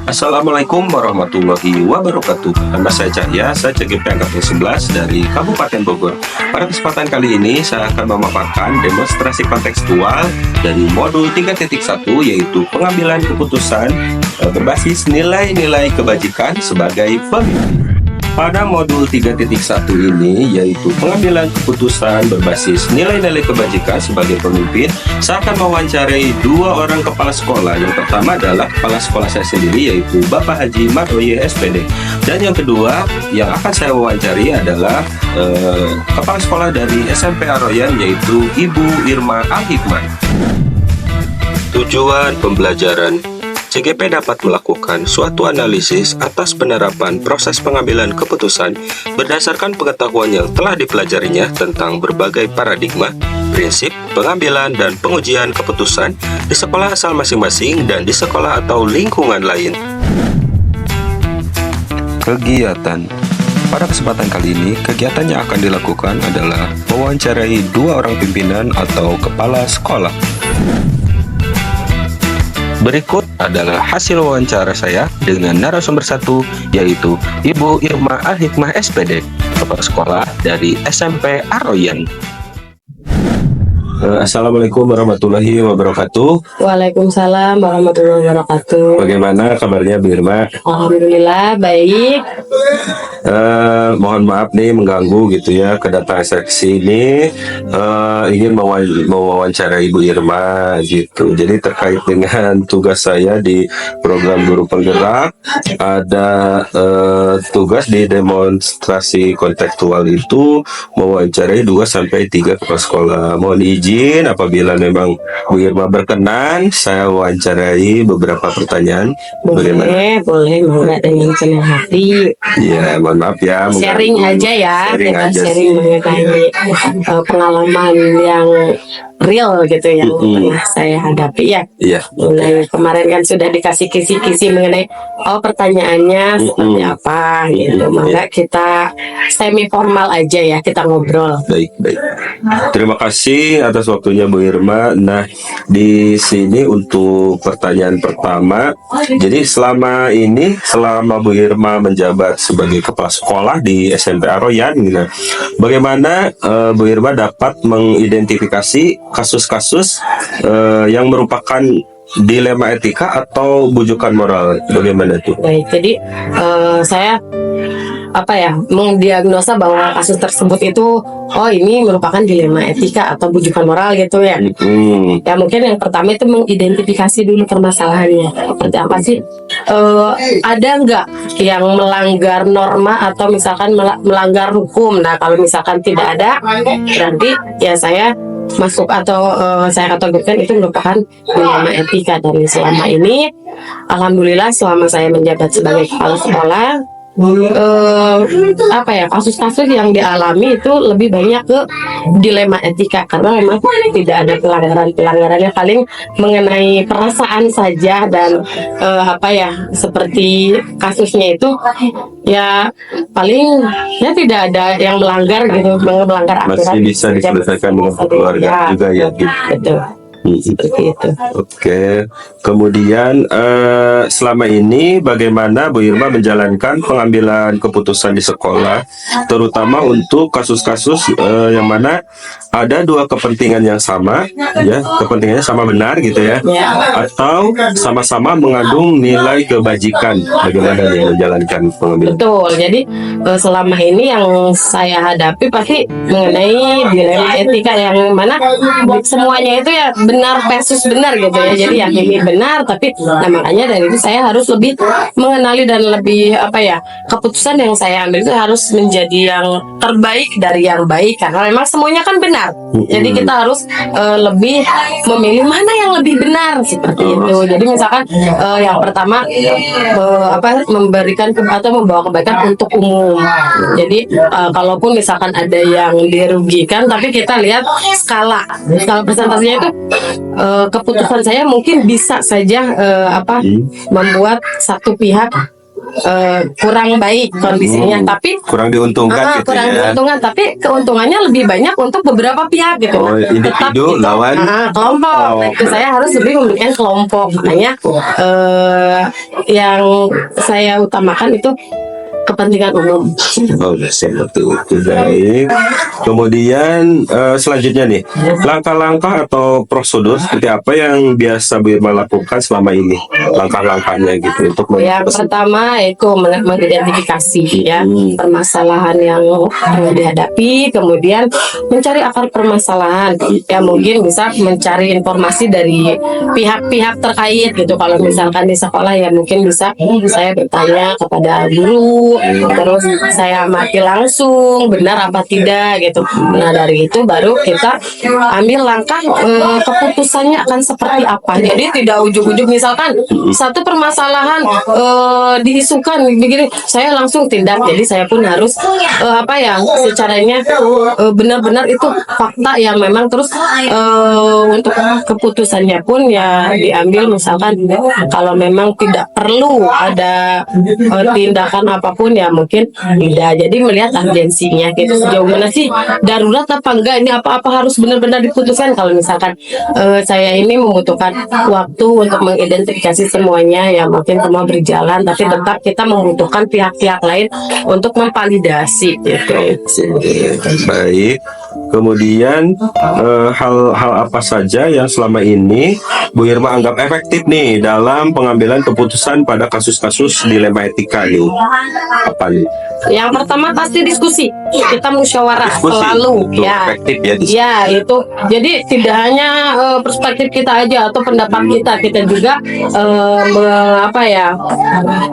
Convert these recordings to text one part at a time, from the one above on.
Assalamualaikum warahmatullahi wabarakatuh. Nama saya Cahya, saya CGP Angkatan 11 dari Kabupaten Bogor. Pada kesempatan kali ini, saya akan memaparkan demonstrasi kontekstual dari modul 3.1, yaitu pengambilan keputusan berbasis nilai-nilai kebajikan sebagai pemimpin. Pada modul 3.1 ini, yaitu pengambilan keputusan berbasis nilai-nilai kebajikan sebagai pemimpin, saya akan mewawancarai dua orang kepala sekolah. Yang pertama adalah kepala sekolah saya sendiri, yaitu Bapak Haji Maroye SPD. Dan yang kedua yang akan saya wawancari adalah kepala sekolah dari SMP Aroyan, yaitu Ibu Irma Al-Hikmah. Tujuan pembelajaran: CGP dapat melakukan suatu analisis atas penerapan proses pengambilan keputusan berdasarkan pengetahuan yang telah dipelajarinya tentang berbagai paradigma, prinsip, pengambilan, dan pengujian keputusan di sekolah asal masing-masing dan di sekolah atau lingkungan lain. Kegiatan. Pada kesempatan kali ini, kegiatan yang akan dilakukan adalah mewawancarai dua orang pimpinan atau kepala sekolah. Berikut adalah hasil wawancara saya dengan narasumber satu, yaitu Ibu Irma Al-Hikmah SPD, kepala sekolah dari SMP Aroyan. Assalamualaikum warahmatullahi wabarakatuh. Waalaikumsalam warahmatullahi wabarakatuh. Bagaimana kabarnya Bu Irma? Alhamdulillah baik. Mohon maaf nih mengganggu gitu ya, kedatangan saya ke sini ingin mewawancarai Ibu Irma gitu. Jadi terkait dengan tugas saya di program guru penggerak, ada tugas di demonstrasi kontekstual itu mewawancarai 2 sampai 3 kepala sekolah. Mohon izin apabila memang Bu Irma berkenan, saya wawancarai beberapa pertanyaan. Boleh enggak dengan senang hati. Iya, mohon maaf ya. Sharing aja ya, Sharing kita aja sharing mengenai pengalaman yang real gitu yang pernah saya hadapi ya. Iya. Mulai kemarin kan sudah dikasih kisi-kisi mengenai pertanyaannya seperti apa gitu. Maka kita semi formal aja ya, kita ngobrol. Baik. Terima kasih atas waktunya Bu Irma. Nah, di sini untuk pertanyaan pertama, jadi selama Bu Irma menjabat sebagai kepala sekolah di SMP Aroyan, gitu, bagaimana Bu Irma dapat mengidentifikasi kasus-kasus yang merupakan dilema etika atau bujukan moral? Bagaimana itu? Baik, jadi saya mendiagnosa bahwa kasus tersebut itu ini merupakan dilema etika atau bujukan moral gitu ya. Ya mungkin yang pertama itu mengidentifikasi dulu permasalahannya. Seperti apa sih? Ada nggak yang melanggar norma atau misalkan melanggar hukum? Nah kalau misalkan tidak ada, berarti ya saya masuk atau saya kategorikan itu merupakan dilema etika. Dan selama ini, alhamdulillah selama saya menjabat sebagai kepala sekolah, kasus-kasus yang dialami itu lebih banyak ke dilema etika karena memang tidak ada pelanggarannya, paling mengenai perasaan saja. Dan seperti kasusnya itu ya paling ya tidak ada yang melanggar gitu, melanggar aturan, masih bisa diselesaikan dengan keluarga juga ya gitu. Betul. Seperti itu. Oke. Kemudian selama ini bagaimana Bu Irma menjalankan pengambilan keputusan di sekolah, terutama untuk kasus-kasus yang mana ada dua kepentingan yang sama, ya kepentingannya sama benar gitu ya, atau sama-sama mengandung nilai kebajikan. Bagaimana dia menjalankan pengambilan? Betul. Jadi selama ini yang saya hadapi pasti mengenai dilema etika yang mana semuanya itu ya benar versus benar gitu ya. Jadi yang ini benar, tapi makanya dari itu saya harus lebih mengenali dan lebih keputusan yang saya ambil itu harus menjadi yang terbaik dari yang baik karena memang semuanya kan benar. Jadi kita harus lebih memilih mana yang lebih benar seperti itu. Jadi misalkan yang pertama memberikan atau membawa kebaikan untuk umum. Jadi kalaupun misalkan ada yang dirugikan, tapi kita lihat skala persentasenya itu keputusan saya mungkin bisa saja membuat satu pihak kurang baik kondisinya, tapi kurang diuntungkan gitu kurang ya. diuntungkan, tapi keuntungannya lebih banyak untuk beberapa pihak gitu. Oh, individu Tetap lawan kelompok. Oh. Nah, itu saya harus lebih memberikan kelompok. Makanya yang saya utamakan itu kepentingan umum. Oh, seperti itu. Baik. Kemudian selanjutnya nih, langkah-langkah atau prosedur seperti apa yang biasa Bu Irma lakukan selama ini? Langkah-langkahnya gitu untuk Yang pertama itu mengidentifikasi ya permasalahan yang dihadapi, kemudian mencari akar permasalahan. Ya mungkin bisa mencari informasi dari pihak-pihak terkait gitu. Kalau misalkan di sekolah ya mungkin bisa saya bertanya kepada guru, terus saya amati langsung benar apa tidak gitu. Nah dari itu baru kita ambil langkah keputusannya akan seperti apa. Jadi tidak ujuk-ujuk misalkan satu permasalahan diisukan begini, saya langsung tindak. Jadi saya pun harus secaranya benar-benar itu fakta yang memang terus untuk keputusannya pun ya diambil misalkan kalau memang tidak perlu ada tindakan apapun ya mungkin tidak. Jadi melihat urgensinya gitu, sejauh mana sih darurat apa enggak, ini apa-apa harus benar-benar diputuskan. Kalau misalkan saya ini membutuhkan waktu untuk mengidentifikasi semuanya ya mungkin semua berjalan, tapi tetap kita membutuhkan pihak-pihak lain untuk memvalidasi gitu. Baik. Kemudian hal-hal apa saja yang selama ini Bu Irma anggap efektif nih dalam pengambilan keputusan pada kasus-kasus dilema etika nih? Apa nih? Yang pertama pasti diskusi. Kita musyawarah Diskusi, selalu itu ya. efektif ya diskusi. Ya itu. Jadi tidak hanya perspektif kita aja atau pendapat kita juga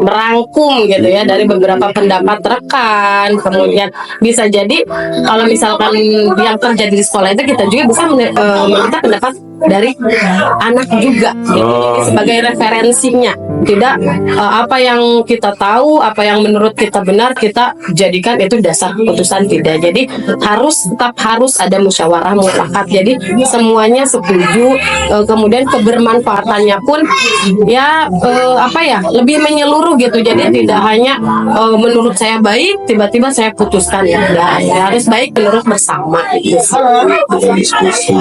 merangkum gitu ya dari beberapa pendapat rekan. Kemudian bisa jadi kalau misalkan yang terjadi di sekolah itu kita juga bisa meminta pendapat dari anak juga gitu. Jadi sebagai referensinya. Tidak apa yang kita tahu, apa yang menurut kita benar kita jadikan itu dasar keputusan, tidak. Jadi tetap harus ada musyawarah mufakat. Jadi semuanya setuju, kemudian kebermanfaatannya pun ya lebih menyeluruh gitu. Jadi tidak hanya menurut saya baik tiba-tiba saya putuskan ya. Harus baik menurut bersama gitu. Diskusi.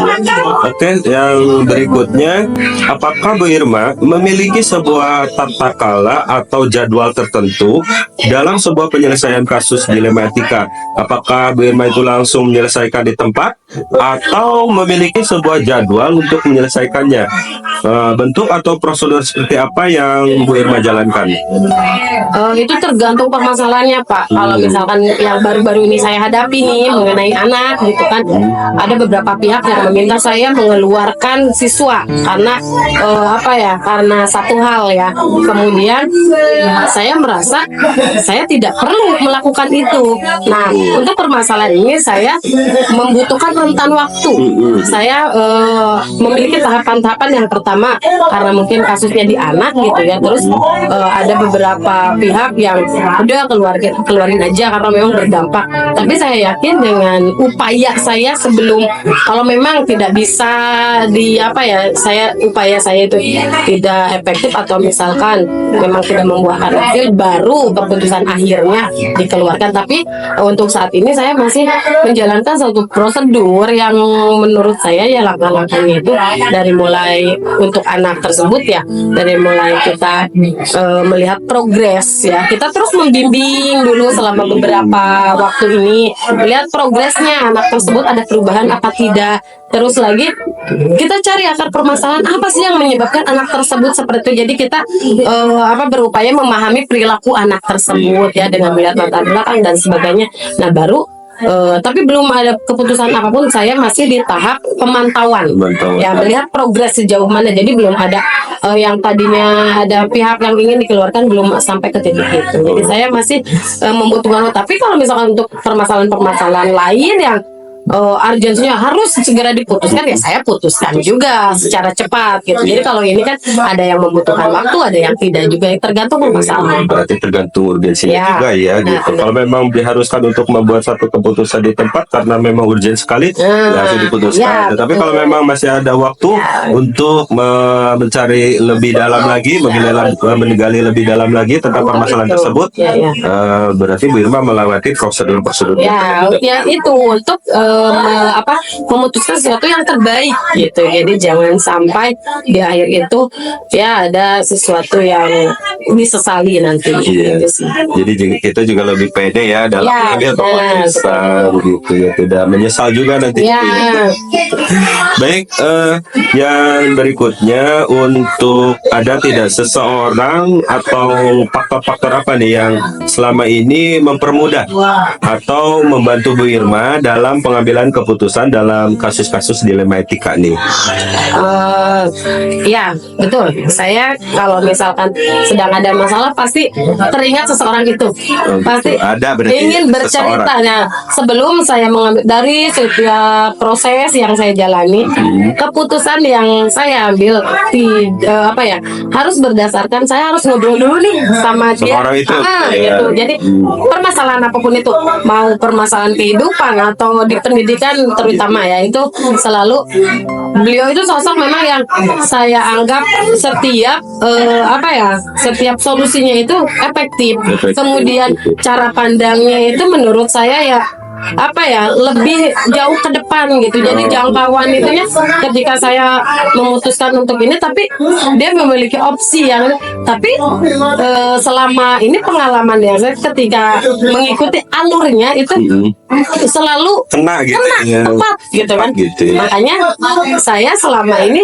Oke, yang berikutnya, apakah Bu Irma memiliki sebuah tata kala atau jadwal tertentu dalam sebuah penyelesaian kasus dilema etika? Apakah Bu Irma itu langsung menyelesaikan di tempat atau memiliki sebuah jadwal untuk menyelesaikannya? Bentuk atau prosedur seperti apa yang Bu Irma jalankan? Itu tergantung permasalahannya Pak. Kalau misalkan yang baru-baru ini saya hadapi nih mengenai anak gitu kan, ada beberapa pihak yang meminta saya mengeluarkan siswa karena karena satu hal ya. Kemudian saya merasa saya tidak perlu melakukan itu. Nah untuk permasalahan ini saya membutuhkan rentan waktu. Saya memiliki tahapan-tahapan. Yang pertama karena mungkin kasusnya di anak gitu ya, terus ada beberapa pihak yang udah keluarin aja karena memang berdampak. Tapi saya yakin dengan upaya saya sebelum, kalau memang tidak bisa upaya saya itu tidak efektif atau misalkan memang tidak membuahkan hasil, baru keputusan akhirnya dikeluarkan. Tapi untuk saat ini saya masih menjalankan satu prosedur yang menurut saya ya langkah-langkahnya itu dari mulai untuk anak tersebut ya, dari mulai kita melihat progres ya, kita terus membimbing dulu selama beberapa waktu ini, melihat progresnya anak tersebut ada perubahan apa tidak. Terus lagi kita cari akar permasalahan apa sih yang menyebabkan anak tersebut seperti itu. Jadi kita berupaya memahami perilaku anak tersebut ya dengan melihat latar belakang dan sebagainya. Nah baru tapi belum ada keputusan apapun, saya masih di tahap pemantauan. Ya melihat progres sejauh mana. Jadi belum ada yang tadinya ada pihak yang ingin dikeluarkan belum sampai ke titik itu. Jadi saya masih membutuhkan. Tapi kalau misalkan untuk permasalahan-permasalahan lain yang urgensinya harus segera diputuskan, ya saya putuskan juga secara cepat gitu. Jadi kalau ini kan ada yang membutuhkan waktu, ada yang tidak juga, tergantung masalah. Berarti tergantung urgensinya Ya. juga ya gitu. Kalau memang diharuskan untuk membuat satu keputusan di tempat karena memang urgen sekali, langsung diputuskan. Ya, Tetapi betul. kalau memang masih ada waktu untuk mencari lebih dalam lagi, menggali lebih dalam lagi tentang permasalahan tersebut, berarti Bu Irma melewati prosedur-prosedur. Ya itu untuk memutuskan sesuatu yang terbaik gitu. Jadi jangan sampai di akhir itu ya ada sesuatu yang disesali nanti. Iya. Gitu sih. Jadi kita juga lebih pede ya dalam mengambil keputusan gitu ya, tidak menyesal juga nanti. Ya. Baik, yang berikutnya, untuk ada tidak seseorang atau faktor-faktor apa nih yang selama ini mempermudah atau membantu Bu Irma dalam pengambilan keputusan dalam kasus-kasus dilema etika nih? Ya betul. Saya kalau misalkan sedang ada masalah pasti teringat seseorang itu. Pasti ada berarti ingin bercerita. Nah, sebelum saya mengambil dari setiap proses yang saya jalani, keputusan yang saya ambil harus berdasarkan, saya harus ngobrol dulu nih sama dia. Orang itu. Gitu. Jadi permasalahan apapun itu, mau permasalahan kehidupan atau di pendidikan terutama ya, itu selalu beliau itu sosok memang yang saya anggap setiap solusinya itu efektif. Kemudian cara pandangnya itu menurut saya ya lebih jauh ke depan gitu. Jadi jangkauan itunya ketika saya memutuskan untuk ini, tapi dia memiliki opsi yang selama ini pengalaman yang saya ketika mengikuti alurnya itu selalu kena tepat gitu kan. Makanya saya selama ini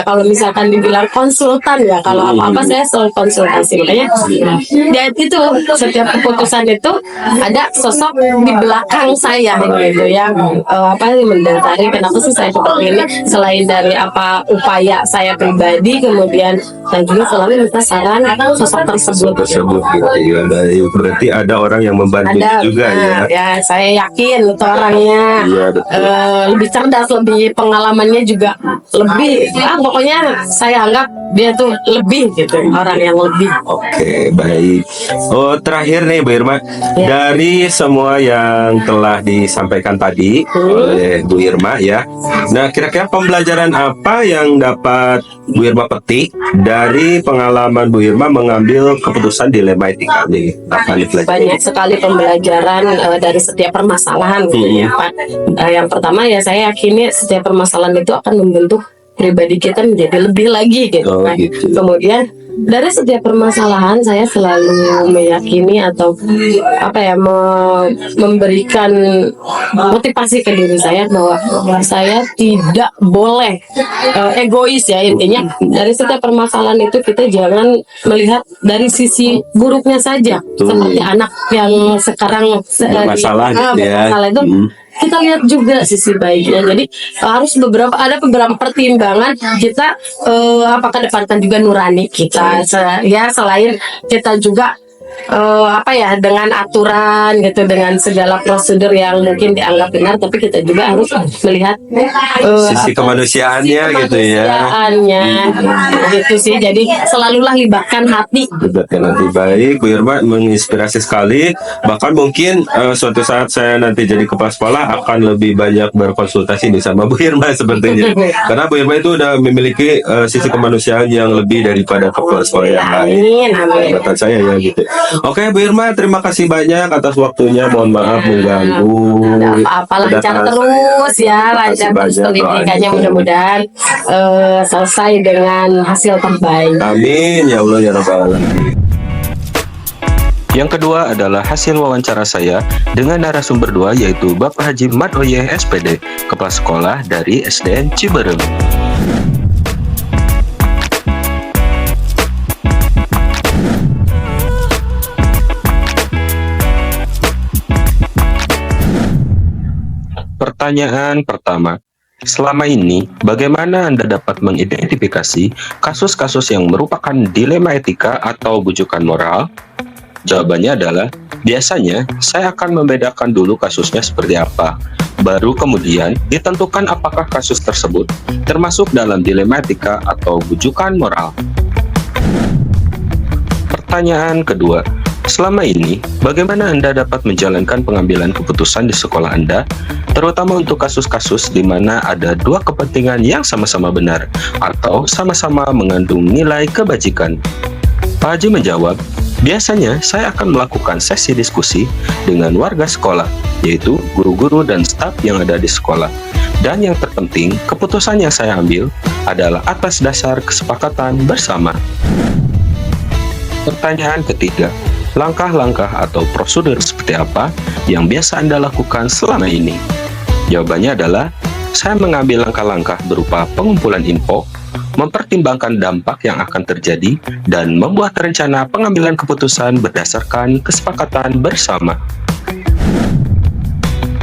kalau misalkan dibilang konsultan ya, kalau apa-apa saya selalu konsultasi. Makanya dan itu setiap keputusan itu ada sosok di belakang saya gitu yang mendasari kenapa sih saya seperti ini, selain dari upaya saya pribadi, kemudian dan juga selalu minta saran sosok tersebut gitu ya. Berarti ada orang yang membantu juga ya. Saya yakin itu orangnya lebih cerdas, lebih pengalamannya juga lebih, pokoknya saya anggap dia tuh lebih gitu, orang yang lebih. Oke, baik. Terakhir nih Bu Irma, dari semua yang telah disampaikan tadi oleh Bu Irma ya. Nah, kira-kira pembelajaran apa yang dapat Bu Irma petik dari pengalaman Bu Irma mengambil keputusan dilema etika nih? Banyak sekali pembelajaran dari setiap permasalahan gitu ya Pak. Yang pertama ya, saya yakini setiap permasalahan itu akan membentuk pribadi kita menjadi lebih lagi gitu. Kemudian dari setiap permasalahan saya selalu meyakini atau memberikan motivasi ke diri saya bahwa saya tidak boleh egois ya. Intinya dari setiap permasalahan itu kita jangan melihat dari sisi buruknya saja. Seperti anak yang sekarang masalah itu kita lihat juga sisi baiknya. Jadi harus ada beberapa pertimbangan kita kedepankan juga nurani kita. Selain kita juga dengan aturan gitu, dengan segala prosedur yang mungkin dianggap benar, tapi kita juga harus melihat sisi kemanusiaannya gitu ya. Gitu sih. Jadi selalulah libatkan hati. Baik, Bu Irma menginspirasi sekali. Bahkan mungkin suatu saat saya nanti jadi kepala sekolah akan lebih banyak berkonsultasi nih sama Bu Irma sepertinya. Karena Bu Irma itu udah memiliki sisi kemanusiaan yang lebih daripada kepala sekolah yang lain. Kata saya ya gitu. Oke Bu Irma, terima kasih banyak atas waktunya. Mohon maaf mengganggu. Lancar terus ya, lancar terus pendidikannya, mudah-mudahan selesai dengan hasil terbaik. Amin ya Allah ya Rabbal Alamin. Yang kedua adalah hasil wawancara saya dengan narasumber 2, yaitu Bapak Haji Madoye SPD, Kepala Sekolah dari SDN Ciberem. Pertanyaan pertama, selama ini bagaimana Anda dapat mengidentifikasi kasus-kasus yang merupakan dilema etika atau bujukan moral? Jawabannya adalah Biasanya, saya akan membedakan dulu kasusnya seperti apa. Baru kemudian ditentukan apakah kasus tersebut termasuk dalam dilema etika atau bujukan moral. Pertanyaan kedua, selama ini bagaimana Anda dapat menjalankan pengambilan keputusan di sekolah Anda, terutama untuk kasus-kasus di mana ada dua kepentingan yang sama-sama benar atau sama-sama mengandung nilai kebajikan? Pak Haji menjawab, biasanya saya akan melakukan sesi diskusi dengan warga sekolah, yaitu guru-guru dan staf yang ada di sekolah. Dan yang terpenting, keputusan yang saya ambil adalah atas dasar kesepakatan bersama. Pertanyaan ketiga, langkah-langkah atau prosedur seperti apa yang biasa Anda lakukan selama ini? Jawabannya adalah, saya mengambil langkah-langkah berupa pengumpulan info, mempertimbangkan dampak yang akan terjadi, dan membuat rencana pengambilan keputusan berdasarkan kesepakatan bersama.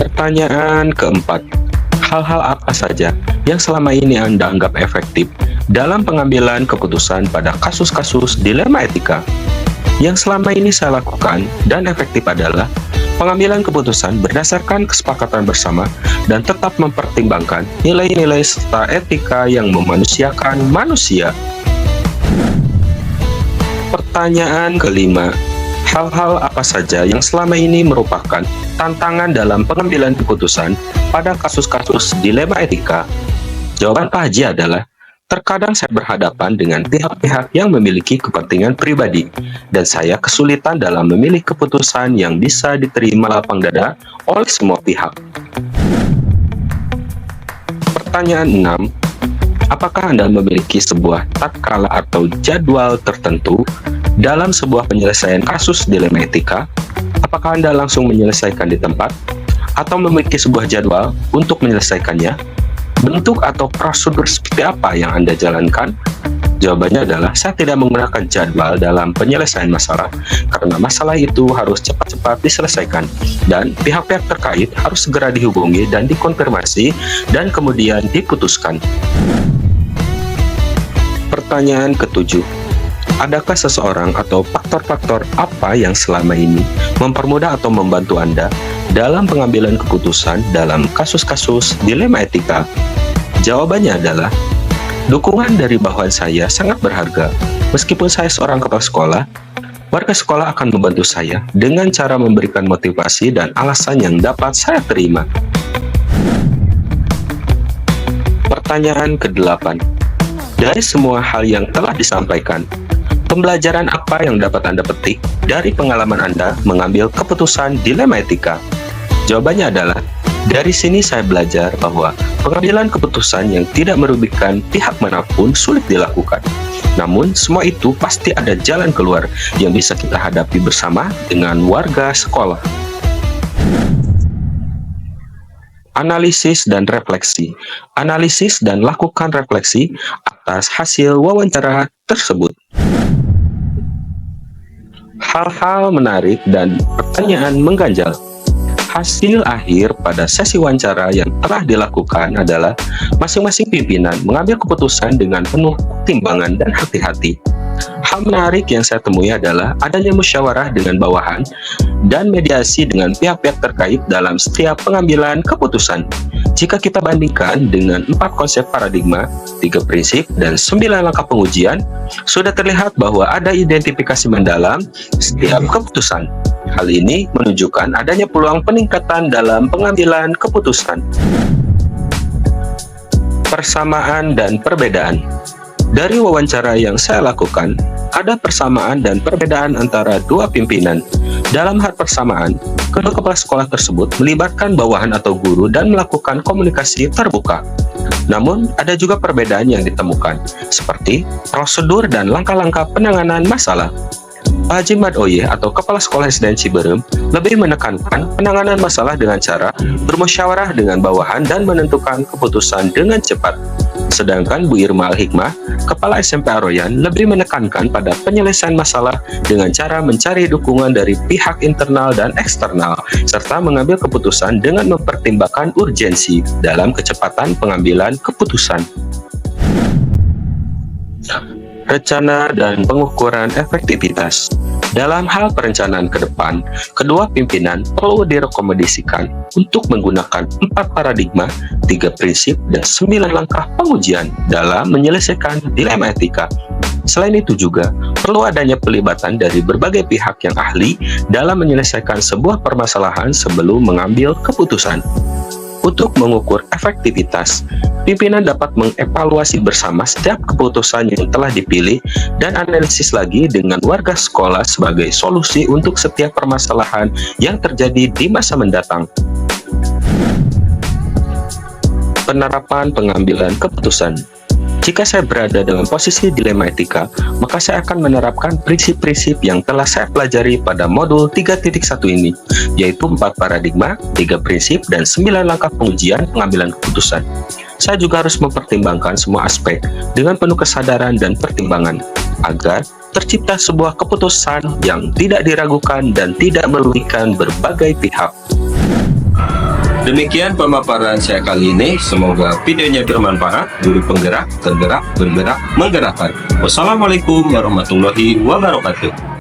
Pertanyaan keempat, hal-hal apa saja yang selama ini Anda anggap efektif dalam pengambilan keputusan pada kasus-kasus dilema etika? Yang selama ini saya lakukan dan efektif adalah pengambilan keputusan berdasarkan kesepakatan bersama dan tetap mempertimbangkan nilai-nilai serta etika yang memanusiakan manusia. Pertanyaan kelima, hal-hal apa saja yang selama ini merupakan tantangan dalam pengambilan keputusan pada kasus-kasus dilema etika? Jawaban Pak Haji adalah, terkadang saya berhadapan dengan pihak-pihak yang memiliki kepentingan pribadi, dan saya kesulitan dalam memilih keputusan yang bisa diterima lapang dada oleh semua pihak. Pertanyaan 6. Apakah Anda memiliki sebuah tatkala atau jadwal tertentu dalam sebuah penyelesaian kasus dilema etika? Apakah Anda langsung menyelesaikan di tempat, atau memiliki sebuah jadwal untuk menyelesaikannya? Bentuk atau prosedur seperti apa yang Anda jalankan? Jawabannya adalah, saya tidak menggunakan jadwal dalam penyelesaian masalah, karena masalah itu harus cepat-cepat diselesaikan, dan pihak-pihak terkait harus segera dihubungi dan dikonfirmasi, dan kemudian diputuskan. Pertanyaan ketujuh, adakah seseorang atau faktor-faktor apa yang selama ini mempermudah atau membantu Anda dalam pengambilan keputusan dalam kasus-kasus dilema etika? Jawabannya adalah, dukungan dari bawahan saya sangat berharga. Meskipun saya seorang kepala sekolah, warga sekolah akan membantu saya dengan cara memberikan motivasi dan alasan yang dapat saya terima. Pertanyaan ke-8. Dari semua hal yang telah disampaikan, pembelajaran apa yang dapat Anda petik dari pengalaman Anda mengambil keputusan dilema etika? Jawabannya adalah, dari sini saya belajar bahwa pengambilan keputusan yang tidak merugikan pihak manapun sulit dilakukan. Namun, semua itu pasti ada jalan keluar yang bisa kita hadapi bersama dengan warga sekolah. Analisis dan refleksi. Analisis dan lakukan refleksi atas hasil wawancara tersebut. Hal-hal menarik dan pertanyaan mengganjal. Hasil akhir pada sesi wawancara yang telah dilakukan adalah masing-masing pimpinan mengambil keputusan dengan penuh pertimbangan dan hati-hati. Hal menarik yang saya temui adalah adanya musyawarah dengan bawahan dan mediasi dengan pihak-pihak terkait dalam setiap pengambilan keputusan. Jika kita bandingkan dengan 4 konsep paradigma, 3 prinsip, dan 9 langkah pengujian, sudah terlihat bahwa ada identifikasi mendalam setiap keputusan. Hal ini menunjukkan adanya peluang peningkatan dalam pengambilan keputusan. Persamaan dan perbedaan. Dari wawancara yang saya lakukan, ada persamaan dan perbedaan antara dua pimpinan. Dalam hal persamaan, kedua kepala sekolah tersebut melibatkan bawahan atau guru dan melakukan komunikasi terbuka. Namun, ada juga perbedaan yang ditemukan, seperti prosedur dan langkah-langkah penanganan masalah. Pak Haji Mat Oye atau Kepala Sekolah SDN Ciberem lebih menekankan penanganan masalah dengan cara bermusyawarah dengan bawahan dan menentukan keputusan dengan cepat. Sedangkan Bu Irma Al-Hikmah, Kepala SMP Aroyan, lebih menekankan pada penyelesaian masalah dengan cara mencari dukungan dari pihak internal dan eksternal, serta mengambil keputusan dengan mempertimbangkan urgensi dalam kecepatan pengambilan keputusan. rencana dan pengukuran efektivitas. Dalam hal perencanaan ke depan, kedua pimpinan perlu direkomendasikan untuk menggunakan 4 paradigma, 3 prinsip, dan 9 langkah pengujian dalam menyelesaikan dilema etika. Selain itu juga, perlu adanya pelibatan dari berbagai pihak yang ahli dalam menyelesaikan sebuah permasalahan sebelum mengambil keputusan. Untuk mengukur efektivitas, pimpinan dapat mengevaluasi bersama setiap keputusan yang telah dipilih dan analisis lagi dengan warga sekolah sebagai solusi untuk setiap permasalahan yang terjadi di masa mendatang. Penerapan pengambilan keputusan. Jika saya berada dalam posisi dilema etika, maka saya akan menerapkan prinsip-prinsip yang telah saya pelajari pada modul 3.1 ini, yaitu 4 paradigma, 3 prinsip, dan 9 langkah pengujian pengambilan keputusan. Saya juga harus mempertimbangkan semua aspek dengan penuh kesadaran dan pertimbangan, agar tercipta sebuah keputusan yang tidak diragukan dan tidak merugikan berbagai pihak. Demikian pemaparan saya kali ini. Semoga videonya bermanfaat, guru penggerak, tergerak, bergerak, menggerakkan. Wassalamualaikum warahmatullahi wabarakatuh.